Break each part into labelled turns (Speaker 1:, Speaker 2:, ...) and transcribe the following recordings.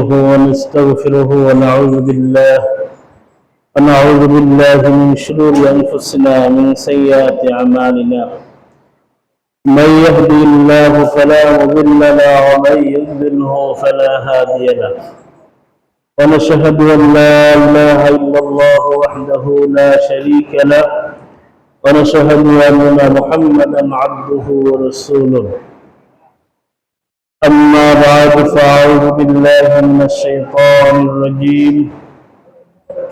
Speaker 1: نستعينه ونستغفره ونعوذ بالله من شرور أنفسنا ومن سيئات أعمالنا. من يهدي الله فلا مضل له ومن يضلله فلا هادي له. ونشهد أن لا إله إلا الله وحده لا شريك له ونشهد أن محمدا عبده ورسوله. أما بعد فأعوذ بالله من الشيطان الرجيم.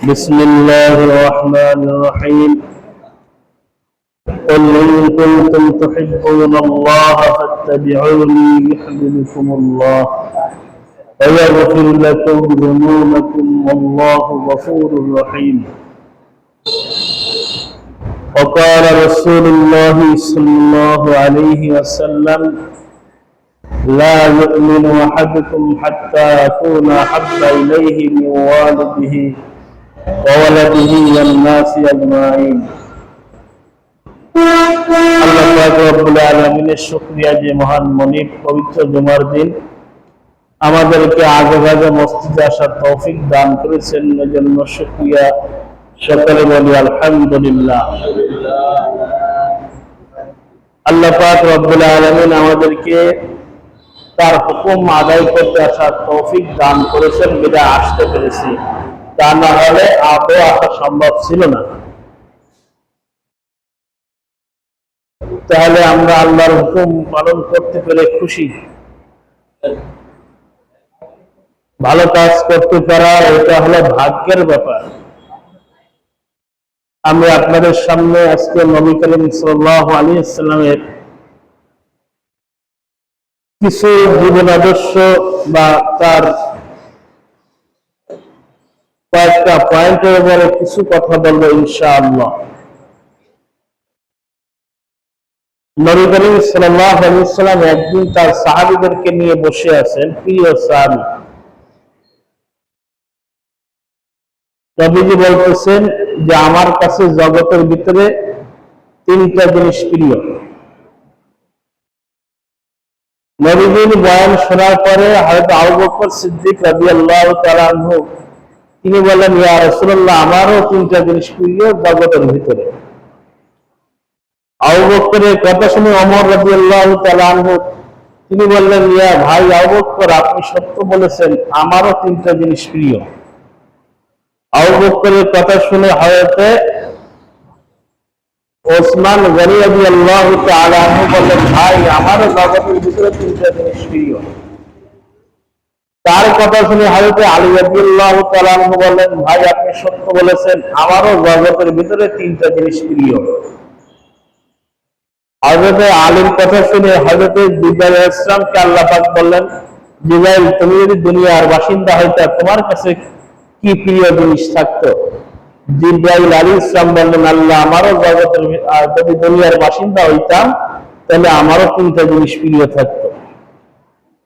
Speaker 1: بسم الله الرحمن الرحيم. قل إن كنتم تحبون الله فاتبعوني يحببكم الله ويغفر لكم ذنوبكم والله غفور رحيم. وقال رسول الله صلى الله عليه وسلم: لا يؤمن أحدكم حتى أكون أحب إليه من والده وولده والناس أجمعين. আল্লাহ পাক রব্বুল আলামিনের শুকরিয়া যে মহান মনিব পবিত্র জুমার দিন আমাদেরকে আগে ভাগে মসজিদে আসার তৌফিক দান করেছেন, এজন্য শুকরিয়া। সকলে বলি আলহামদুলিল্লাহ। আল্লাহ পাক রব্বুল আলামিন আমাদেরকে তার হুকুম আদায় করতে আসার তৌফিক দান করেছেন, বিধায় আসতে পেরেছি। তা না হলে আদৌ আসা সম্ভব ছিল না। তাহলে আমরা আল্লাহর হুকুম পালন করতে পেরে খুশি। ভালো কাজ করতে পারা এটা হলো ভাগ্যের ব্যাপার। আমি আপনাদের সামনে আজকে নবী করিম সাল্লাল্লাহু আলাইহি ওয়াসাল্লামের কিছু জীবন আদর্শ বা তার কয়েকটা পয়েন্টের উপরে কিছু কথা বলবো ইনশাআল্লাহ। নবী করিম সাল্লাল্লাহু আলাইহি ওয়াসাল্লাম একদিন তার সাহাবীদেরকে নিয়ে বসে আছেন, প্রিয় সাহাবী। নবীজি বলতেছেন যে আমার কাছে জগতের ভিতরে তিনটা জিনিস প্রিয়। নবীজির বয়ান শোনার পরে হযরত আবু বকর সিদ্দিক রাদিয়াল্লাহু তাআলা আনহু তিনি বললেন, ইয়া রাসূলুল্লাহ, আমারও তিনটা জিনিস প্রিয় জগতের ভিতরে। আবু বকরের কথা শুনে ওমর রাদিয়াল্লাহু তাআলা আনহু তিনি বললেন, ইয়া ভাই আবু বকর, আপনি সত্য বলেছেন, আমারও তিনটা জিনিস প্রিয়। আবু বকরের কথা শুনে হযরত ওসমান গনি রাদিয়াল্লাহু তাআলা আনহু বললেন, ভাই আমারও জগতের ভিতরে তিনটা জিনিস প্রিয়। তার কথা শুনে হযরত আলী রাদিয়াল্লাহু তাআলা আনহু বললেন, ভাই আপনি সত্য বলেছেন, আমারও জগতের ভিতরে তিনটা জিনিস প্রিয়। হযরত আলীর কথা শুনে হযরত জিবরাইল আলাইহিস সালামকে আল্লাহ পাক বললেন, জিবরাইল, তুমি যদি দুনিয়ার বাসিন্দা হইতা তোমার কাছে কি প্রিয় জিনিস থাকতো? জিবরাইল আলাইহিস সালাম বললেন, আল্লাহ, আমারও জগতের যদি দুনিয়ার বাসিন্দা হইতাম তাহলে আমারও তিনটা জিনিস প্রিয় থাকতো।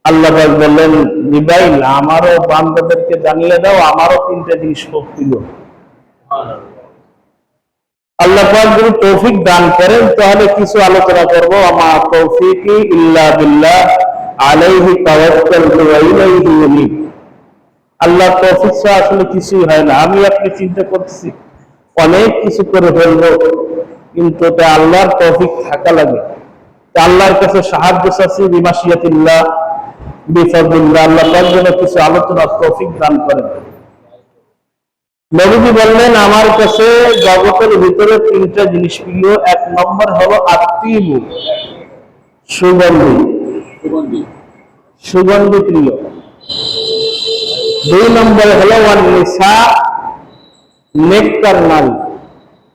Speaker 1: আল্লাহ পাক বললেন, জিবরাইল, আমারও বান্দাদেরকে জানিয়ে দাও, আমারও তিনটা জিনিস খুব প্রিয়। আল্লাহ পাক যদি তৌফিক দান করেন তাহলে কিছু আলোচনা করব। আমা তৌফিকি ইল্লা বিল্লাহ আলাইহি তাওয়াক্কালতু ওয়া ইলাইহি উনীব। আল্লাহ তৌফিক ছাড়া আসলে কিছুই হয় না। আমি আপনি চিন্তা করতেছি অনেক কিছু করে ফেলবো, কিন্তু এটা আল্লাহর তৌফিক থাকা লাগে। আল্লাহর কাছে সাহায্য চাচ্ছি, বিমাশিয়াতিল্লাহ বিফাদলিল্লাহ। আল্লাহ পাক যেন কিছু আলোচনার তৌফিক দান করেন। নবীজি বললেন, আমার কাছে জগতের ভিতরে তিনটা জিনিস প্রিয়। এক নম্বর হলো আত্মীয়, সুগন্ধি, সুগন্ধি প্রিয়। দুই নম্বর হলো নিসা, নেককার নারী।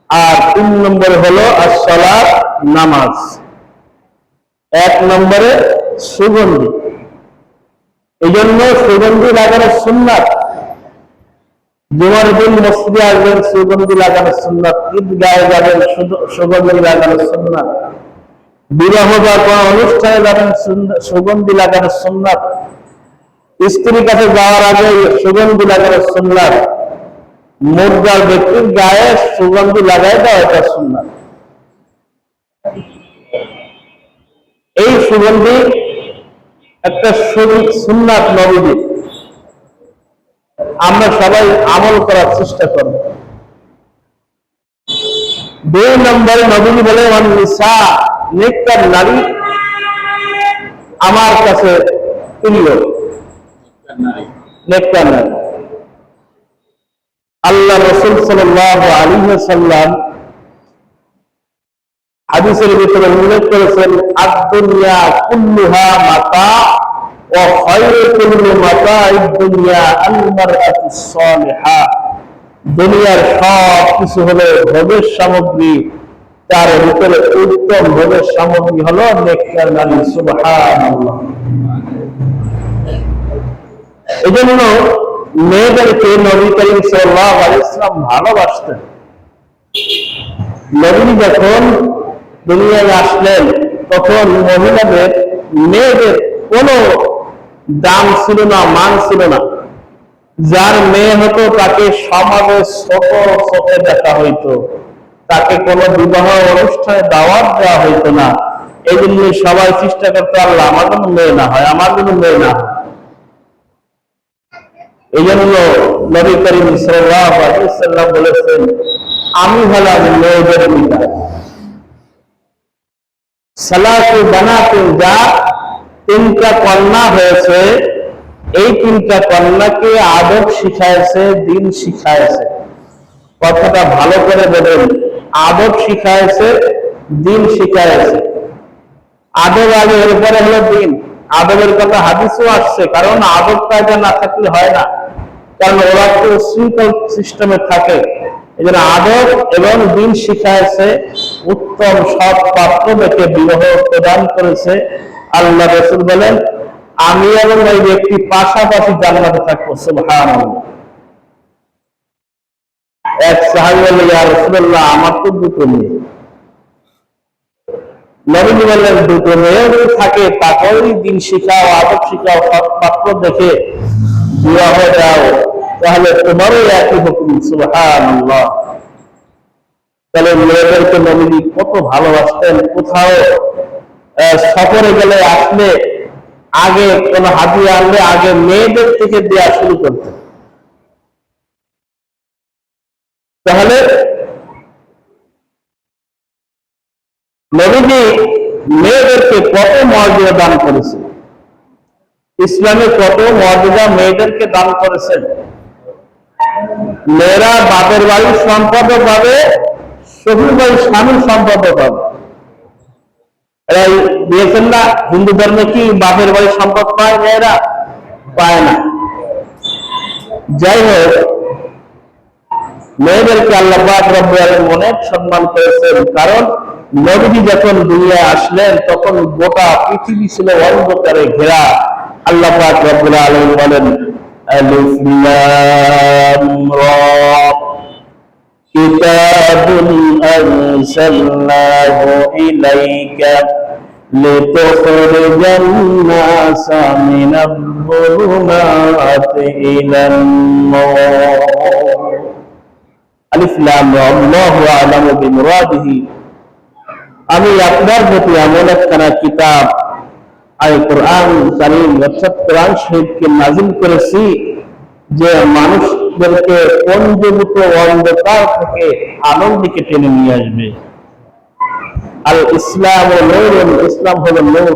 Speaker 1: আর তিন নম্বর হলো আসসালাত, নামাজ। এক নম্বরে সুগন্ধি। এই জন্য সুগন্ধি লাগানো সুন্নাত। জুমার দিন মসজিদে আসবেন, সুগন্ধি লাগানো সুন্নাত। ঈদগাহে যাবেন, সুগন্ধি লাগানো সুন্নাত। বিবাহ বা কোনো অনুষ্ঠানে যাবেন, সুগন্ধি লাগানো সুন্নাত। স্ত্রীর কাছে যাওয়ার আগে সুগন্ধি লাগানো সুন্নাত। মুর্দার ব্যক্তির গায়ে সুগন্ধি লাগাই দেওয়া এটা সুন্নাত। এই সুগন্ধি একটা সুন্নাত নবীজির। আমরা সবাই আমল করার চেষ্টা করব। 2 নম্বরে নবী বলে নিসা, নেককার নারী আমার কাছে প্রিয়। নেককার নারী, আল্লাহ রাসূল সাল্লাল্লাহু আলাইহি ওয়াসাল্লাম হাদিসের ভিতরে উল্লেখ করেছেন, আদ-দুনিয়া কুল্লুহা মাতা ওয়া খায়রু কুল্লি মাতা'id দুনিয়া আল-মারআতুস সালিহা। দুনিয়ার সব কিছু হলো ভোগের সামগ্রী, তার ভিতরে উত্তম ভোগের সামগ্রী হলো নেককার নারী। সুবহানাল্লাহ। এজন্য মেয়েদেরকে নবী করিম সাল্লাল্লাহু আলাইহি ওয়াসাল্লাম ভালোবাসতেন। নবী যখন দুনিয়ায় আসলেন তখন মহিলাদের, মেয়েদের কোনো দাম ছিল না, মান ছিল না। যার মেয়ে হতো তাকে সমাজে ছোট চোখে দেখা হইতো, তাকে কোনো বিবাহ অনুষ্ঠানে দাওয়াত দেওয়া হইতো না। এই জন্য সবাই চেষ্টা করতো, আল্লাহ আমার জন্য মেয়ে না হয়, আমার জন্য মেয়ে না হয়। এই জন্য নবী করিম সাল্লাল্লাহু আলাইহি ওয়াসাল্লাম বলেছেন, আমি হলাম মেয়েদের পিতা। সালাতু বানাতুল জাত, 3টা কন্যা হয়েছে, এই 3টা কন্যাকে আদব শিখাইছে, দিন শিখাইছে। কথাটা ভালো করে বলেন, আদব শিখাইছে, দিন শিখাইছে। আদব আগে, এরপরে হলো দিন। আদবের কথা হাদিসও আসছে, কারণ আদব কায়দা না থাকলে হয় না, কারণ ওরা তো শৃঙ্খল সিস্টেমে থাকে। এই জন্য আদব এবং দিন শিখাইছে, উত্তম সৎ পাত্র দেখে বিবাহ প্রদান করেছে। আল্লাহ রাসূল বলেন, আমি এবং ওই ব্যক্তি পাশাপাশি জান্নাতে থাকবো। সুবহানাল্লাহ। এক সাহাবী বললেন, ইয়া রাসূলুল্লাহ, আমার তো 2টো মেয়ে। নবী বললেন, 2টো মেয়ে যদি থাকে তাকেই দিন শিখাও, আদব শিখাও, সৎ পাত্র দেখে বিবাহ দাও, তাহলে তোমারও একই হুকুম। সুবহানাল্লাহ। তাহলে মেয়েদেরকে নবী কত ভালোবাসতেন। কোথাও সফরে গেলে, আসলে আগে কোন হাদিয়া আনলে আগে মেয়েদের থেকে দেওয়া শুরু করতেন। তাহলে নবীজি মেয়েদেরকে কত মর্যাদা দান করেছেন, ইসলামে কত মর্যাদা মেয়েদেরকে দান করেছেন। মেয়েরা বাপের বাড়ির সম্পদও পাবে, শ্বশুর বাড়ির স্বামীর সম্পদও পাবে। এরা দিয়েছেন না, হিন্দু ধর্মে কি বাপের বাড়ির সম্পদ পায় মেয়েরা? পায় না। যাই হোক, মেয়েদেরকে আল্লাহ পাক রব্বুল আলামিন অনেক সম্মান করেছেন, কারণ নবীজি যখন দুনিয়ায় আসলেন তখন গোটা পৃথিবী ছিল অন্ধকারে ঘেরা। আল্লাহ পাক রব্বুল আলামিন বলেন, আলিফ লাম রা, কিতাবুন আনজালনাহু ইলাইকা লিতুখরিজান নাসা মিনাল যুলুমাতি ইলান নূর। আলিফ লাম রা, আল্লাহু আ'লামু বিমুরাদিহি। আমি আপনার প্রতি এমন একখানা কিতাব, আল কোরআন কারীম অর্থাৎ কোরআন শরীফকে নাযিল করেছি, যে মানুষদেরকে পঞ্জীভূত অন্ধকার থেকে আলোর দিকে টেনে নিয়ে আসবে। আল ইসলাম নূরুন, ইসলাম হলো নূর।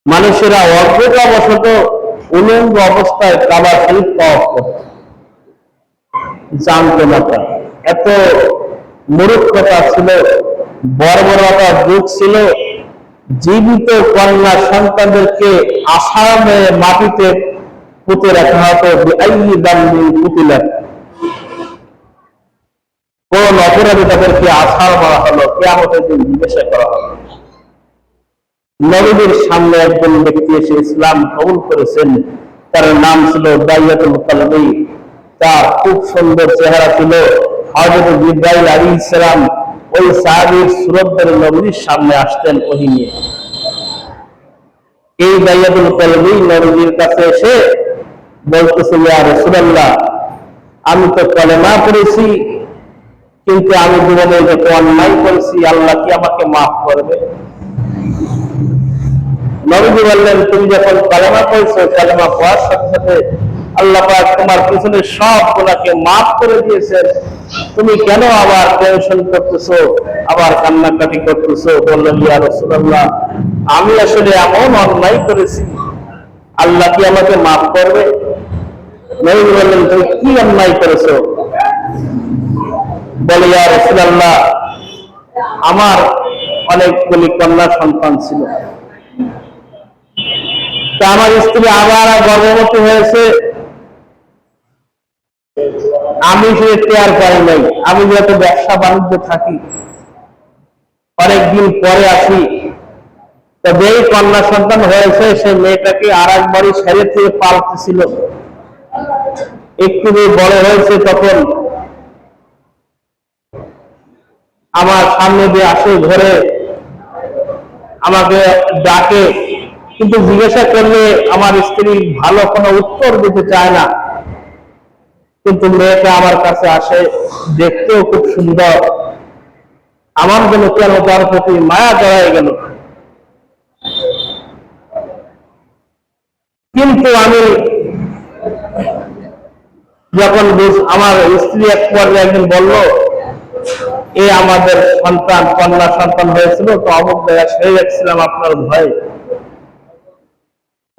Speaker 1: মানুষেরা অজ্ঞতাবশত উলঙ্গ অবস্থায় কাবা শরীফ তওয়াফ করত, জানতো না। এত মূর্খতা ছিল, বর্বরতার যুগ ছিল। জীবিত কন্যা সন্তানদেরকে আসামে মাটিতে পুঁতে রাখা হতো। কোন অপরাধী তাদেরকে আছাড় মারা হলো, কিয়ামতের দিন জিজ্ঞাসা করা হলো। নবীদের সামনে একজন ব্যক্তি এসে ইসলাম কবুল করেছেন, তার নাম ছিল দাইয়াতুল কলবি। তার খুব সুন্দর চেহারা ছিল। হযরত জিবরাইল আলাইহিস সালাম ওই সাহাবীর সুরত ধরে নবীর সামনে আসতেন ওহী নিয়ে। এই দাইয়াতুল কলবি নবীর কাছে এসে বলতেছে, ইয়া রাসূলুল্লাহ, আমি তো কলেমা পড়েছি, কিন্তু আমি জীবনে যত অন্যায় করেছি, আল্লাহ কি আমাকে মাফ করবে? নবীজি বললেন, তুমি যখন কালেমা পড়ছো, কালেমা পড়ার সাথে সাথে আল্লাহ পাক তোমার পিছনে সব গুনাহকে মাফ করে দিয়েছেন, তুমি কেন আবার টেনশন করতেছো, আবার কান্নাকাটি করতেছো? বললেন, ইয়া রাসূলুল্লাহ, আমি আসলে এমন অন্যায় করেছি, আল্লাহ কি আমাকে মাফ করবে? নবী বললেন, তুমি কি অন্যায় করেছো? বলে, ইয়া রাসূলুল্লাহ, আমার অনেকগুলি কন্যা সন্তান ছিল, তা আমার স্ত্রী আবার গর্ভবতী হয়েছে, আমি সে টের পাই নাই। আমি যেহেতু ব্যবসা বাণিজ্য থাকি, অনেকদিন পরে আসি, তবে এই কন্যা সন্তান হয়েছে, সে মেয়েটাকে আর এক বাড়ি ছেড়ে থেকে পালতেছিল। একটু বড় হয়েছে, তখন আমার সামনে দিয়ে আসে, ঘরে আমাকে ডাকে, কিন্তু জিজ্ঞাসা করলে আমার স্ত্রী ভালো কোনো উত্তর দিতে চায় না। কিন্তু মেয়েটা আমার কাছে আসে, দেখতেও খুব সুন্দর, আমার জন্য কেন তার প্রতি মায়া জড়ায় গেল। কিন্তু আমি যখন আমার স্ত্রী এক পর্যায়ে একদিন বলল, এ আমাদের সন্তান, কন্যা সন্তান হয়েছিল, তো অমুক জায়গায় সেরে যাচ্ছিলাম আপনার ভয়ে,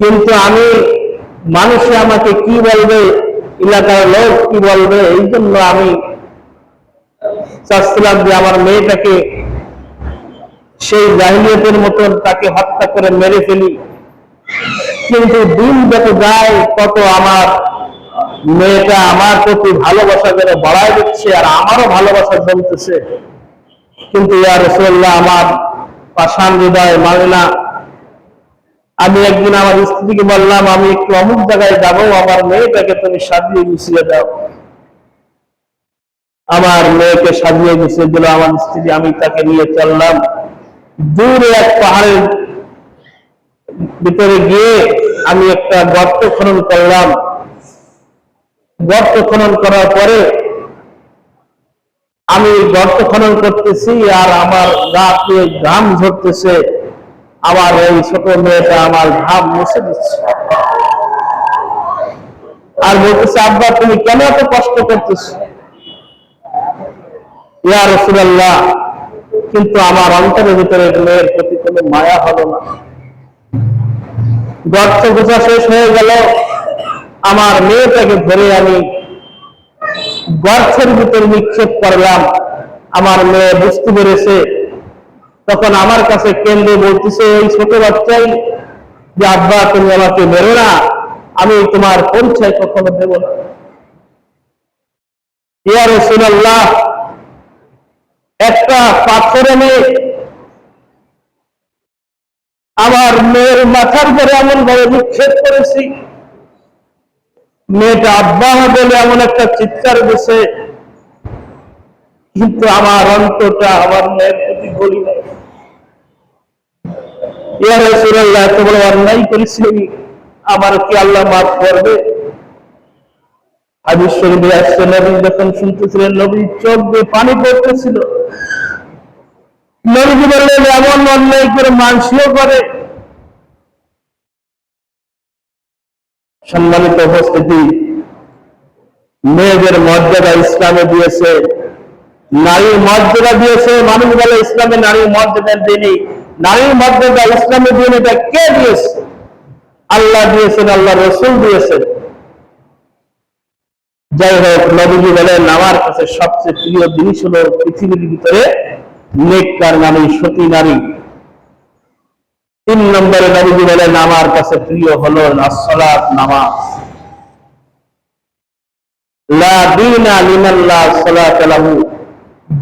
Speaker 1: কিন্তু আমি মানুষে আমাকে কি বলবে, এলাকার লোক কি বলবে, এই জন্য আমি চাচ্ছিলাম যে আমার মেয়েটাকে সেই জাহিলিয়াতের মতন তাকে হত্যা করে মেরে ফেলি। কিন্তু দিন যত যায় তত আমার মেয়েটা আমার প্রতি ভালোবাসা করে বাড়ায় দিচ্ছে, আর আমারও ভালোবাসা জমতেছে। কিন্তু ইয়া রাসূলুল্লাহ, আমার পাষাণ হৃদয় মানে না। আমি একদিন আমার স্ত্রীকে বললাম, আমি একটু অমুক জায়গায় যাবো, আমার মেয়েটাকে তুমি সাজিয়ে গুছিয়ে দাও। আমার মেয়েকে সাজিয়ে গুছিয়ে দিল আমার স্ত্রী। আমি তাকে নিয়ে চললাম, দূরে এক পাহাড়ের ভিতরে গিয়ে আমি একটা গর্ত খনন করলাম। গর্ত খনন করার পরে আমি গর্ত খনন করতেছি, আর আমার গা দিয়ে ঘাম ঝরতেছে। আমার এই ছোট মেয়েটা আমার ঘাম মুছে দিচ্ছে, আর বলতেছে, আব্বা তুমি কেন এত কষ্ট করতেছো? ইয়া রাসূলুল্লাহ, কিন্তু আমার অন্তরের ভিতরে মেয়ের প্রতি কোনো মায়া হলো না। গর্ত গোছা শেষ হয়ে গেল, আমার মেয়েটাকে ধরে আমি গর্তের ভিতরে নিক্ষেপ করলাম। আমার মেয়ে বুঝতে পেরেছে, তখন আমার কাছে কেন্দ্রে বলতেছে, এই ছোট বাচ্চাই, যে আব্বা তুমি আমাকে মেরো না, আমি তোমার পরিচয় কখনো দেব না। ইয়া রাসূলুল্লাহ, একটা পাথর এনে আমার মেয়ের মাথার উপরে এমন ভাবে নিক্ষেপ করেছি, মেয়েটা আব্বা বলে এমন একটা চিৎকার দিছে, কিন্তু আমার অন্তরটা আমার মেয়ের প্রতি গলি নাই। ইয়া রাসূলুল্লাহ, এত বড় অন্যায় করেছি, আমার কি আল্লাহ মাফ করবে? হাদিস শরীফে আসছে, নবী যখন শুনতেছিলেন, নবী চোখ দিয়ে পানি পড়তেছিল। নবী বললেন, এমন অন্যায় করে মানুষও করে? সম্মানিত উপস্থিতি, মেয়েদের মর্যাদা ইসলামে দিয়েছে, নারীর মর্যাদা দিয়েছে। মানুষ বলে ইসলামে নারীর মর্যাদা দেয়নি। নারীর মর্যাদা ইসলামে দিন, এটা কে দিয়েছে? আল্লাহ দিয়েছেন, আল্লাহ রাসূল দিয়েছেন। যাই হোক, নবীজি বলেন, আমার কাছে সবচেয়ে প্রিয় জিনিস হলো পৃথিবীর ভিতরে নেককার নারী, সতী নারী। 3 নম্বরে নবীজি বলেন, আমার কাছে প্রিয় হলো আসসালাত, নামাজ। লা দীনা লিমান লা সালাতা লাহু,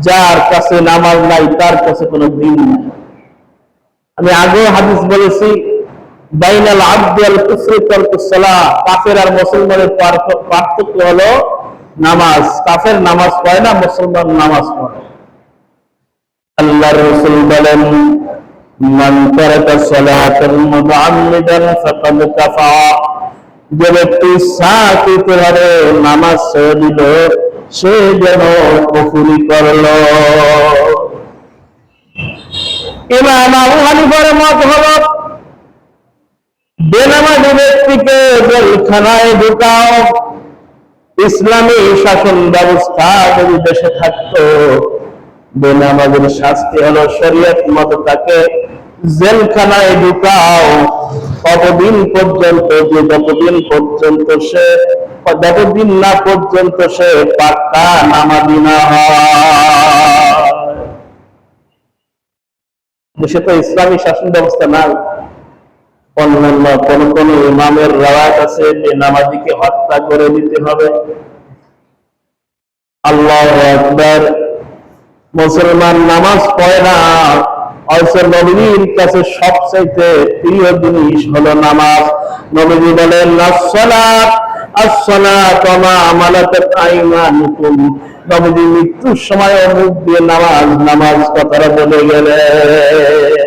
Speaker 1: যার কাছে নামাজ নাই তার কাছে কোনো দ্বীন নাই। আমি আগেও হাদিস বলেছি, বাইনাল আবদি আল কুফরি তারকুস সালাহ, কাফের আর মুসলমানের পার্থক্য হলো নামাজ। কাফের নামাজ পড়ে না, মুসলমান নামাজ পড়ে। আল্লাহর রাসূল বলেন, মান তারাকা সালাতান মুতাআম্মিদান ফাকাদ কাফারা, যে ব্যক্তি ইচ্ছাকৃতভাবে নামাজ ছেড়ে দিল, সে যেন কুফরি করলো। ইমাম আবু হানিফার মত হলো, বেনামাজি ব্যক্তিকে জেলখানায় ঢুকাও। ইসলামী শাসন ব্যবস্থা যদি দেশে থাকতো, বেনামাজির শাস্তি হলো শরীয়ত মতো তাকে জেলখানায় ঢুকাও, ততদিন পর্যন্ত যতদিন না পর্যন্ত সে পাক্কা নামাজি না হয়। দেশে তো ইসলামী শাসন ব্যবস্থা নাই। অন্যান্য কোন ইমামের রাওয়ায়াত আছে যে নামাজিকে হত্যা করে দিতে হবে। আল্লাহু আকবার। মুসলমান নামাজ পড়ে না, অথচ নবীর কাছে সবচাইতে প্রিয় জিনিস হলো নামাজ। নবীজি বলেন আসসালাত আসসালাত ওয়া মা মালাকাত আইমানুকুম। নবীজি মৃত্যুর সময় মুখ দিয়ে নামাজ কথাটা বলে গেলেন।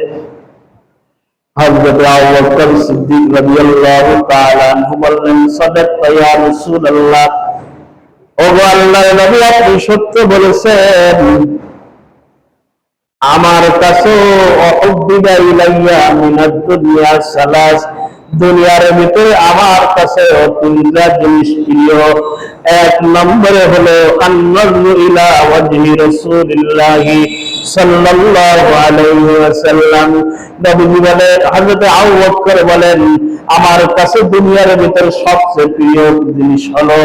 Speaker 1: হযরত আবু বকর সিদ্দিক রাদিয়াল্লাহু তাআলা আনহু বললেন সাদাকতা ইয়া রাসূলুল্লাহ, ওগো আল্লাহর নবী আপনি সত্য বলেছেন। আমার কাছে উহব্বিবা ইলাইয়া মিনাদ দুনিয়া সালাস, দুনিয়ার ভিতরে আমার কাছে তিনটা জিনিস প্রিয়। এক নম্বরে হলো আন-নাযরু ইলা ওয়াজহি রাসূলিল্লাহি সাল্লাল্লাহু আলাইহি ওয়াসাল্লাম। নবীজি বলেন, হযরত আবু বকর বলেন, আমার কাছে দুনিয়ার ভিতরে সবচেয়ে প্রিয় জিনিস হলো,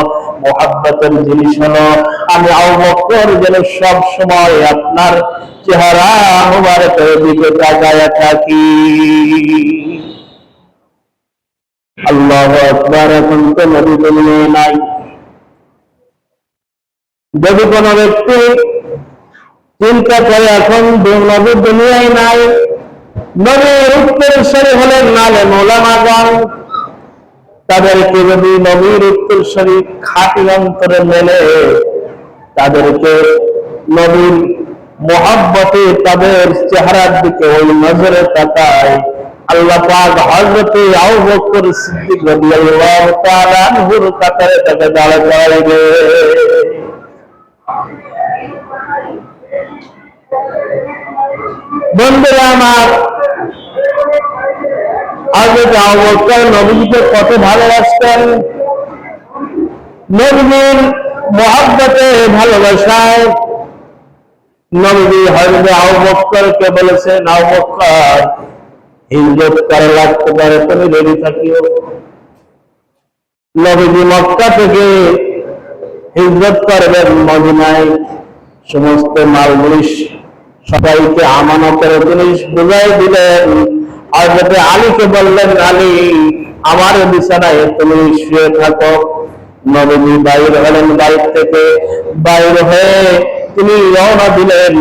Speaker 1: মুহাব্বতের জিনিস হলো, আমি আবু বকর যেন সব সময় আপনার চেহারা মুবারকের দিকে তাকায়া থাকি। আল্লাহু আকবার। এখন তো নবী দুনিয়ায় নাই। যদি কোনো ব্যক্তি চিন্তা করে এখন নবী দুনিয়ায় নাই, নবীর উত্তরসূরি হলেন আলেম ওলামাগণ, তাদেরকে যদি নবীর উত্তরসূরি খাঁটি অন্তরে মেনে তাদেরকে নবীর মুহাব্বতে তাদের চেহারার দিকে ওই নজরে তাকায়, আল্লাহ পাক হযরত আবু বকর সিদ্দিক রাদিয়াল্লাহু তাআলা আনহুর কাতারে তাকে দাঁড় করাইবে। বন্ধুরা আমার, হযরত আবু বকর নবীকে কত ভালোবাসতেন। নবীর মুহাব্বতে ভালোবাসায় নবী হযরত আবু বকরকে বলেছেন, আবু বকর হিজরত করা লাগতে পারে, তুমি রেডি থাকিও। নবীজি মক্কা থেকে হিজরত করবেন মদিনায়। সমস্ত মাল জিনিস সবাইকে আমানতের জিনিস বুঝাই দিলেন। হযরত আলীকে বললেন, আলী আমার বিছানায় তুমি শুয়ে থাকো। নবীজি বাইরে হলেন, বাইর থেকে বাইরে হয়ে তিনি রওনা দিলেন।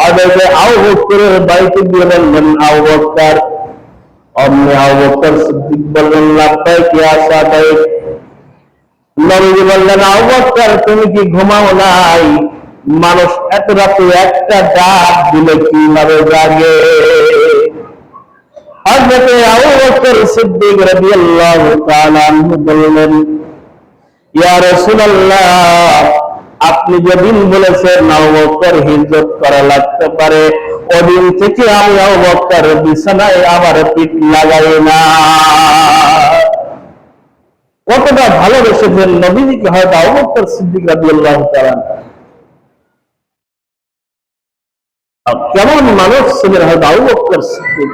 Speaker 1: হযরত আবু বকরের বাড়িতে গিয়ে বললেন, আবু বকর। অমনি আবু বকর সিদ্দিক বললেন, লাব্বাইক ইয়া সাদাইক। নবীজি বললেন, আবু বকর তুমি কি ঘুমাও নাই? মানুষ এত রাতে একটা ডাক দিলে কিভাবে জাগে? হযরত আবু বকর সিদ্দিক রাদিয়াল্লাহু তাআলা আনহু বললেন, ইয়া রাসূলুল্লাহ, আপনি যেদিন বলেছেন আবু বকর হিজরত করা লাগতে পারে, ওদিন থেকে আমি আবু বকর বিছানায় আমার পিঠ লাগাই না। কতটা ভালোবেসেছেন নবীজিকে হয়তো আবু বকর সিদ্দিক রাদিয়াল্লাহু তাআলা। কেমন মানুষ ছিলেন হয়তো আবু বকর সিদ্দিক।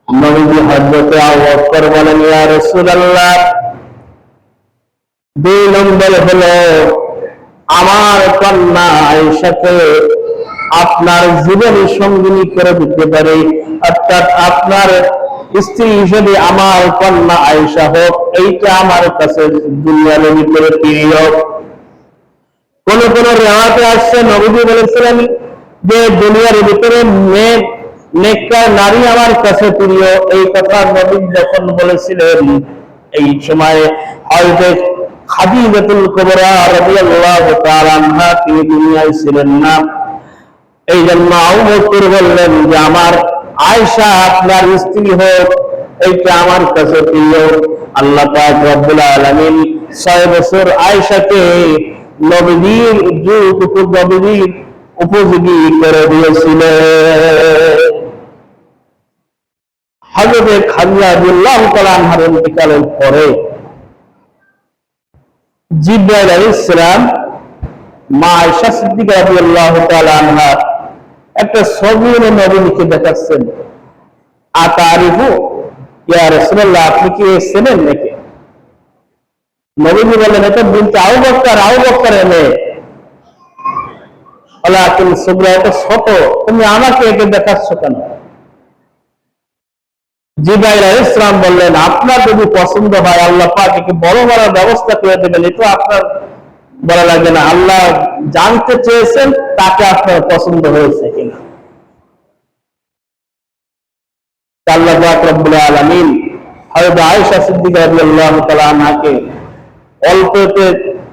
Speaker 1: নবীজি হযরত আবু বকর বলেন, ইয়া রাসূলুল্লাহ, দুই নম্বর হলো আমার কন্যা আয়েশাকে আপনার জীবনী সঙ্গিনী করে দিতে পারি, অর্থাৎ আপনার স্ত্রী হিসেবে আমার কন্যা আয়েশা হোক, এইটা আমার কাছে দুনিয়ার ভিতরে প্রিয়। কোন কোন রিওয়ায়াতে আসছে নবীজি বলেছিলেন যে দুনিয়ার ভিতরে নেককার নারী আমার কাছে প্রিয়। এই কথা নবী যখন বলেছিলেন, এই সময় হযরত খাদিজাতুল কুবরা রাদিয়াল্লাহু তাআলা আনহা তিনি দুনিয়ায় ছিলেন না। এই জন্য আবু বকর বললেন যে আমার আয়েশা আপনার স্ত্রী হোক, এইটা আমার কাছে প্রিয়। আল্লাহ পাক রব্বুল আলামিন 6 বছর আয়েশাকে নবীর উপযোগী করে দিয়েছিলেন। হযরত খাদিজা রাদিয়াল্লাহু তাআলা আনহার ইন্তিকালের পরে জিবরাইল আলাইহিস সালাম মা আয়েশা সিদ্দিকা রাদিয়াল্লাহু তাআলা আনহা একটা ছবি এনে নবীকে দেখাচ্ছেন। আতারিফু ইয়া রাসূলুল্লাহ, আপনি কি চেনেন নাকি? নবীজি বললেন, এটা বিনতে আবু বকর এনে ওয়ালাকিন সুবরা, এটা ছোট, তুমি আমাকে একে দেখাচ্ছ কেন? জিবরাইল আলাইহিস সালাম বললেন, আপনার যদি পছন্দ হয় আল্লাহ পাক একে বড় বড় ব্যবস্থা করে দেবেন, এটা আপনার বলা লাগবে না। আল্লাহ জানতে চেয়েছেন তাকে আপনার পছন্দ হয়েছে কিনা। আল্লাহ পাক রব্বুল আলামিন হযরত আয়েশা সিদ্দিকা রাদিয়াল্লাহু তাআলা আনহাকে অল্পতে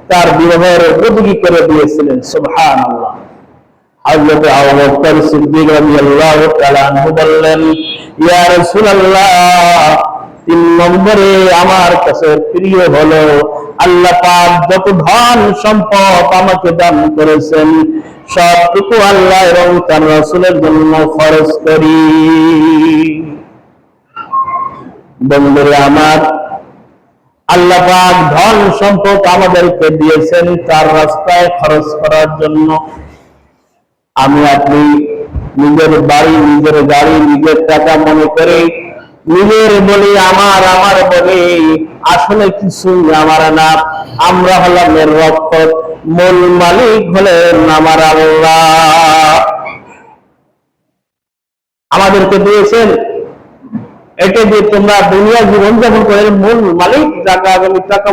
Speaker 1: তার বিবাহের উপযোগী করে দিয়েছিলেন। সুবহানাল্লাহ। হযরত আবু বকর সিদ্দিক রাদিয়াল্লাহু তাআলা আনহু বললেন, ইয়া রাসূলুল্লাহ, 3 নম্বরে আমার কাছে প্রিয় হলো আল্লাহ পাক যত ধন সম্পদ আমাকে দান করেছেন সবটুকু আল্লাহ এবং তার রাসূলের জন্য খরচ করি। বন্ধুরা আমার, আল্লাহ পাক ধন সম্পদ আমাদেরকে দিয়েছেন তার রাস্তায় খরচ করার জন্য। আমি আপনি নিজের বাড়ি, নিজের গাড়ি, নিজের টাকা মনে করে নিজের বলি আমার বলি, আসলে কিছু আমার না। আমরা হলাম এর রক্ষক, মূল মালিক হলেন আমার আল্লাহ। আমাদেরকে দিয়েছেন এটা যে তোমরা দুনিয়া জীবনযাপন করে, মূল মালিক টাকা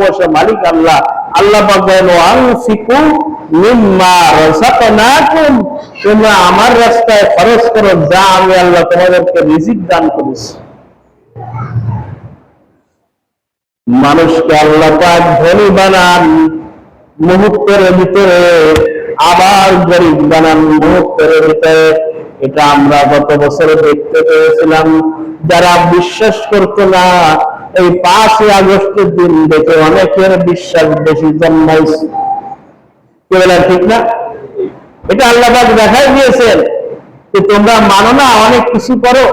Speaker 1: পয়সা মালিক আল্লাহ। আল্লাহ পাক বলেন, আনফিকু মিম্মা রাযাকনাকুম, তোমরা আমার রাস্তায় খরচ করো যা আমি আল্লাহ তোমাদেরকে রিজিক দান করেছি। মানুষকে আল্লাহ পাক ধনী বানান মুহূর্তের ভিতরে, আবার গরিব বানান মুহূর্তের ভিতরে। এটা আমরা গত বছর দেখতে পেয়েছিলাম। যারা বিশ্বাস করতো না, এই 5 আগস্টের দিন দেখে অনেকের বিশ্বাস বেশি জন্মাইছে। কি বলেন, ঠিক না? এটা আল্লাহ পাক দেখাই দিয়েছেন যে তোমরা মানো না, অনেক কিছু করো।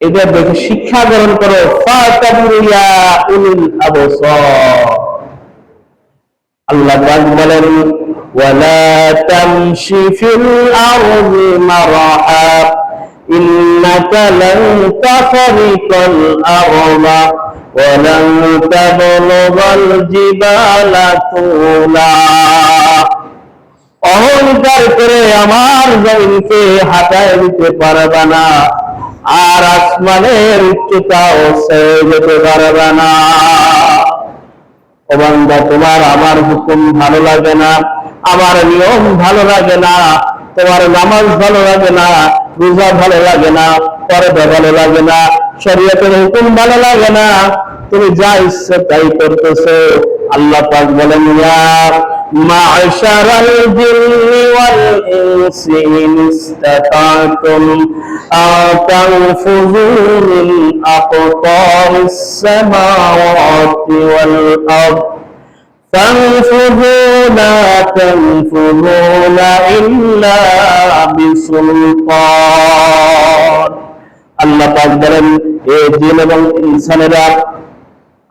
Speaker 1: এটা দেখে শিক্ষা গ্রহণ করো। ফাতাবিরু ইয়া উলিল আবসার। আল্লাহ পাক বলেন, ওয়ালা তামশি ফিল আরদি মারহা ইন্নাকা লান তাখরিকাল আরদা ওয়া লান তাবলুগাল জিবালা তুলা। অহংকার করে আমার জমিনকে হাঁটায় দিতে পারবে না, আর আসমানের উচ্চতাও ছেয়ে যেতে পারবে না। ও বান্দা, তোমার আমার হুকুম ভালো লাগে না, আমার নিয়ম ভালো লাগে না, তোমার নামাজ ভালো লাগে না, রোজা ভালো লাগে না, পরদা ভালো লাগে না, শরীয়তের হুকুম ভালো লাগে না, তুমি যা ইচ্ছে তাই করতেছো। আল্লাহ পাক বলেন, ইয়া মা'শারাল জিন্নি ওয়াল ইনসি ইন ইসতাতা'তুম তানফুযু মিন আকতারিস সামাওয়াতি ওয়াল আরদ فانفذوا لا تنفذون إلا بسلطان। আল্লাহ পাক বলেন, এ জিন এবং ইনসানেরা,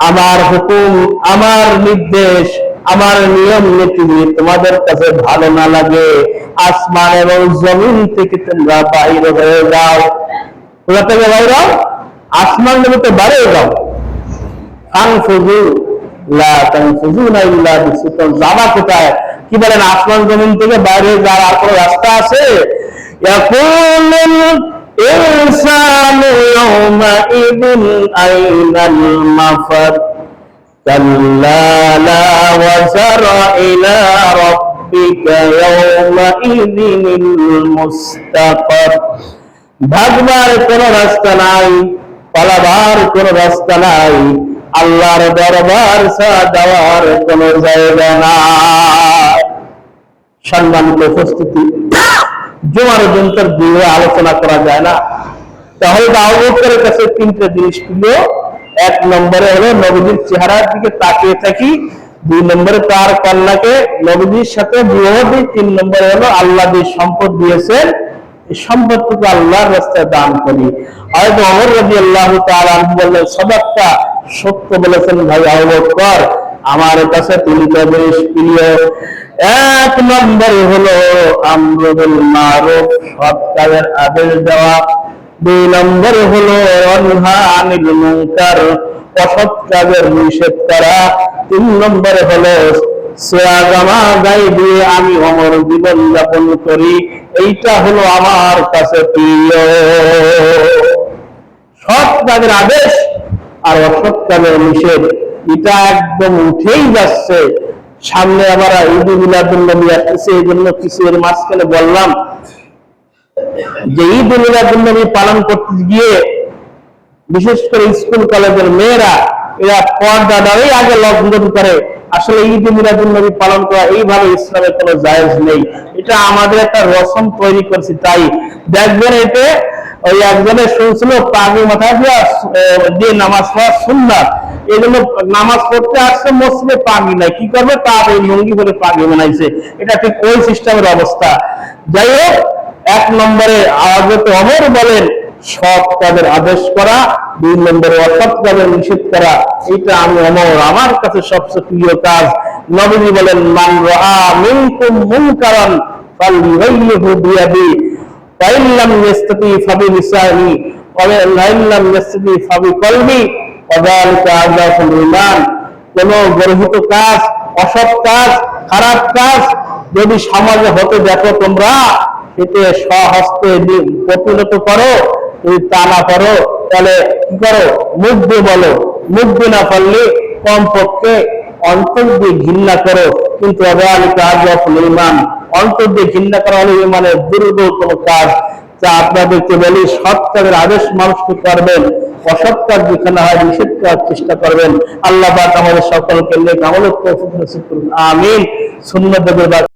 Speaker 1: আমার হুকুম, আমার নির্দেশ, আমার নিয়ম নীতি তোমাদের কাছে ভালো না লাগে, আসমান এবং জমিন থেকে তোমরা বাইরে হয়ে যাও। কোথা থেকে বাইরে? আসমান জমিতে বাইরে যাও। ফানফুযু লা তানফুযুনা ইল্লা বিসুলতান। যাবা কোথায়? কি বলেন, আসমান জমিন থেকে বাইরে যাওয়ার আর কোনো রাস্তা আছে? ইয়াকুলুল ইনসানু ইয়াওমাইযিন আইনাল মাফার কাল্লা লা ওয়াজার ইলা রাব্বিকা ইয়াওমাইযিনিল মুস্তাকার। ভাগবার কোনো রাস্তা নাই, পালাবার কোনো রাস্তা নাই, আল্লাহর দরবার ছাড়া যাওয়ার কোনো জায়গা নাই। সম্মানিত উপস্থিতি, জুমার দিনটার দিয়ে আলোচনা করা যায় না। তাহলে আবু বকরের কাছে 3টে জিনিস প্রিয়। 1 নম্বরে হলো নবীজির চেহারার দিকে তাকিয়ে থাকি, 2 নম্বরে তার কন্যাকে নবীজির সাথে বিবাহ দিই, 3 নম্বরে হলো আল্লাহ যে সম্পদ দিয়েছেন এই সম্পদটুকু আল্লাহর রাস্তায় দান করি। হয়তো ওমর রাদিয়াল্লাহু তাআলা আনহু বললেন, সাদাক্তা, সত্য বলেছেন ভাই আবু বকর, আমার কাছে তিনটা জিনিস প্রিয়। এক নম্বরে হলো আমরু বিল মারুফ, সৎ কাজের আদেশ দেওয়া। দুই নম্বরে হলো অনহা আনিল মুনকার, অসৎ কাজের নিষেধ করা। তিন নম্বরে হলো সেয়াগামা গায়ে দিয়ে আমি ওমর জীবন যাপন করি। এইটা হলো আমার কাছে প্রিয়। সৎ কাজের আদেশ আর অসৎ কাজের নিষেধ, এটা একদম উঠেই যাচ্ছে। সামনে আবার ঈদ মিলাদুন নবী আসছে, এই জন্য কিছু এর মাঝখানে বললাম যে ঈদ মিলাদুন নবী পালন করতে গিয়ে বিশেষ করে স্কুল কলেজের মেয়েরা এরা পর্দাটারই আগে লঙ্ঘন করে। আসলে ঈদ মিলাদুন নবী পালন করা এইভাবে ইসলামে কোনো জায়েজ নেই। এটা আমাদের একটা রসম তৈরি করছি। তাই দেখবেন এতে ওই একজনের শুনছিল পাগড়ি মাথায় দিয়ে নামাজ পড়া সুন্নাত, এই জন্য নামাজ পড়তে আসছে মসজিদে পাগড়ি নাই, কি করবে তার এই লুঙ্গি বলে পাগড়ি বানাইছে। এটা ঠিক ওই সিস্টেমের অবস্থা। যাই হোক, এক নম্বরে হযরত ওমর বলেন সৎ কাজের আদেশ করা, দুই নম্বরে অসৎ কাজের নিষেধ করা। এটা আমি ওমর, আমার কাছে সবচেয়ে প্রিয় কাজ। নবীজি বলেন, মান রাআ মিনকুম মুনকারান ফালইউগাইয়িরহু বিয়াদিহি ওয়া ইন লাম ইয়াস্তাতি ফাবিলিসানিহি ওয়া ইন লাম ইয়াস্তাতি ফাবিকলবিহি ওয়া যালিকা আযফুল ঈমান। কোন গর্হিত কাজ, অসৎ কাজ, খারাপ কাজ যদি সমাজে হতে দেখো তোমরা, এতে স্বহস্তে প্রতিহত করো। যদি তা না করো তাহলে কি করো, মুখ দিয়ে বলো, মুখ দিয়ে না পারলে কমপক্ষে অন্তর দিয়ে ঘৃণা করো। কিন্তু ঈমান, অন্তর দিয়ে ঘৃণা করা হলো ইমানের দুর্বলতম কাজ। যা আপনাদেরকে বলি, সৎ কাজের আদেশ মানুষকে করবেন, অসৎ কাজ যেখানে হয় নিষেধ করার চেষ্টা করবেন। আল্লাহ পাক আমাদের সকলকে নেক আমলের তৌফিক নসিব করুন, আমিন। সুন্নাত